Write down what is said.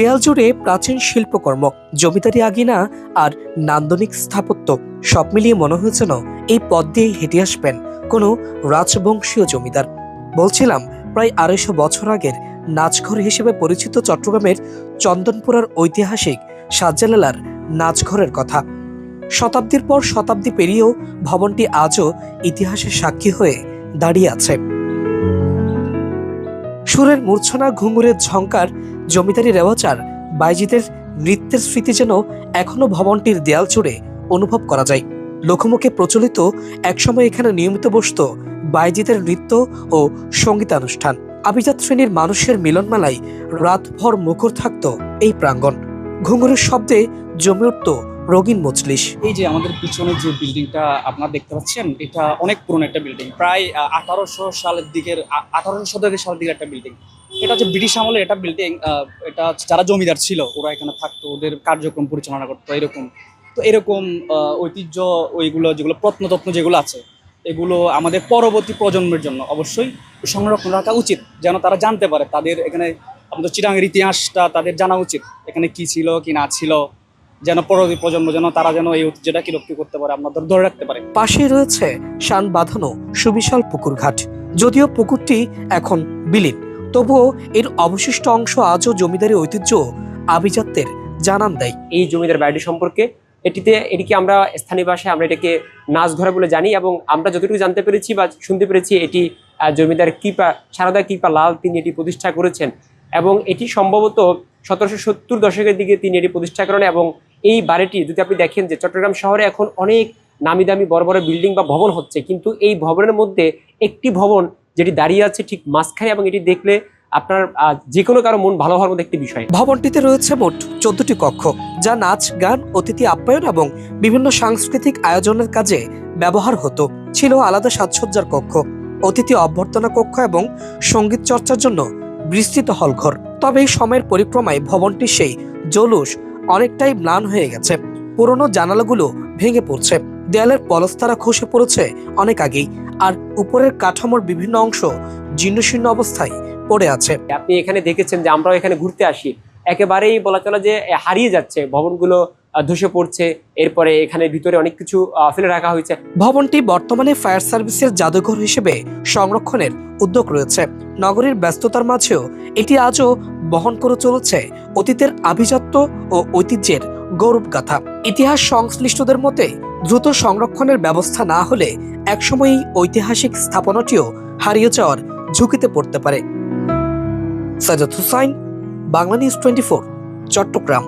দেয়াল জুড়ে প্রাচীন শিল্পকর্ম, জমিদারি আগিনা আর নান্দনিক স্থাপত্য সব মিলিয়ে মনে হয়েছে যেন এই পথ দিয়ে হেঁটে আসবেন কোনো রাজবংশীয় জমিদার। বলছিলাম প্রায় 250 বছর আগের নাচঘর হিসেবে পরিচিত চট্টগ্রামের চন্দনপুরার ঐতিহাসিক শাহজালালার নাচঘরের কথা। শতাব্দীর পর শতাব্দী পেরিয়েও ভবনটি আজও ইতিহাসের সাক্ষী হয়ে দাঁড়িয়ে আছে। সুরের মূর্ছনা, ঘুঙুরের ঝংকার, জমিদারি রেওয়াজার বাইজিদের নৃত্যের স্মৃতি যেন এখনো ভবনটির দেয়াল জুড়ে অনুভব করা যায়। লোকমুখে প্রচলিত একসময় এখানে নিয়মিত বসত বাইজিদের নৃত্য ও সঙ্গীতানুষ্ঠান। আভিজাত শ্রেণীর মানুষের মিলনমেলায় রাতভর মুখর থাকত এই প্রাঙ্গণ। ঘুঙুরের শব্দে জমে উঠত রঙিন মজলিস। এই যে আমাদের পিছনে যে বিল্ডিংটা আপনারা দেখতে পাচ্ছেন, এটা অনেক পুরনো একটা বিল্ডিং, প্রায় 1800 সালের দিকের 1800 শতকের সালের দিকের একটা বিল্ডিং। এটা হচ্ছে ব্রিটিশ আমলের একটা বিল্ডিং। এটা যারা জমিদার ছিল ওরা এখানে থাকতো, ওদের কার্যক্রম পরিচালনা করতো এরকম ঐতিহ্য, ওইগুলো যেগুলো প্রত্নতত্ন যেগুলো আছে, এগুলো আমাদের পরবর্তী প্রজন্মের জন্য অবশ্যই সংরক্ষণ রাখা উচিত, যেন তারা জানতে পারে তাদের এখানে আমাদের চিটাগাংয়ের ইতিহাসটা তাদের জানা উচিত, এখানে কি ছিল কি না ছিল, যেন পরবর্তী প্রজন্ম যেন তারা যেন এই ঐতিহ্যটাকে রক্ষা করতে পারে, আমাদের ধরে রাখতে পারে। পাশেই রয়েছে শান বাঁধানো সুবিশাল পুকুর ঘাট। যদিও পুকুরটি এখন বিলীন, তবুও এর অবশিষ্ট অংশ আজও জমিদারি ঐতিহ্য আভিজাত্যের জানান দেয়। এই জমিদার বাড়িটি সম্পর্কে এটিকে আমরা স্থানীয় ভাষায় আমরা এটাকে নাচঘর বলে জানি, এবং আমরা যতটুকু জানতে পেরেছি বা শুনতে পেরেছি এটি জমিদার কৃপা সারদা কৃপা লাল তিনি এটি প্রতিষ্ঠা করেছেন, এবং এটি সম্ভবত 1770 দশকের দিকে তিনি এটি প্রতিষ্ঠা করেন। এবং এই বাড়িটি যদি আপনি দেখেন যে চট্টগ্রাম শহরে এখন অনেক নামি দামি বড় বড় বিল্ডিং বা ভবন হচ্ছে, কিন্তু এই ভবনের মধ্যে একটি ভবন যেটি দাঁড়িয়ে আছে ঠিক মাঝখানে, এবং এটি দেখলে আপনার যে কোনো কারো মন ভালো হওয়ার মতো একটি বিষয়। ভবনটিতে রয়েছে মোট 14টি কক্ষ, যা নাচ, গান, অতিথি আপ্যায়ন এবং বিভিন্ন সাংস্কৃতিক আয়োজনের কাজে ব্যবহার হতো। ছিল আলাদা সাজসজ্জার কক্ষ, অতিথি অভ্যর্থনা কক্ষ এবং সঙ্গীত চর্চার জন্য বিস্তৃত হলঘর। তবে এই সময়ের পরিক্রমায় ভবনটির সেই জৌলুস অনেকটাই ম্লান হয়ে গেছে। পুরনো জানালাগুলো ভেঙে পড়ছে, দেয়ালের পলস্তারা খসে পড়েছে অনেক আগেই, আর উপরের কাঠামোর বিভিন্ন অংশ জীর্ণশীর্ণ অবস্থায় পড়ে আছে। আপনি এখানে দেখেছেন যে আমরাও এখানে ঘুরতে আসি, একেবারেই বলা চলে যে হারিয়ে যাচ্ছে, ভবনগুলো ধসে পড়ছে, এরপরে এখানে ভিতরে অনেক কিছু ফেলে রাখা হয়েছে। ভবনটি বর্তমানে ফায়ার সার্ভিসের জাদুঘর হিসেবে সংরক্ষণের উদ্যোগ রয়েছে। নগরীর ব্যস্ততার মাঝেও এটি আজও বহন করে চলেছে অতীতের আভিজাত্য ও ঐতিহ্যের গৌরবগাথা। ইতিহাস সংশ্লিষ্টদের মতে দ্রুত সংরক্ষণের ব্যবস্থা না হলে একসময় এই ঐতিহাসিক স্থাপনাটিও হারিয়ে যাওয়ার ঝুঁকিতে পড়তে পারে। সাজ্জাদ হুসাইন, বাংলা নিউজ 24, চট্টগ্রাম।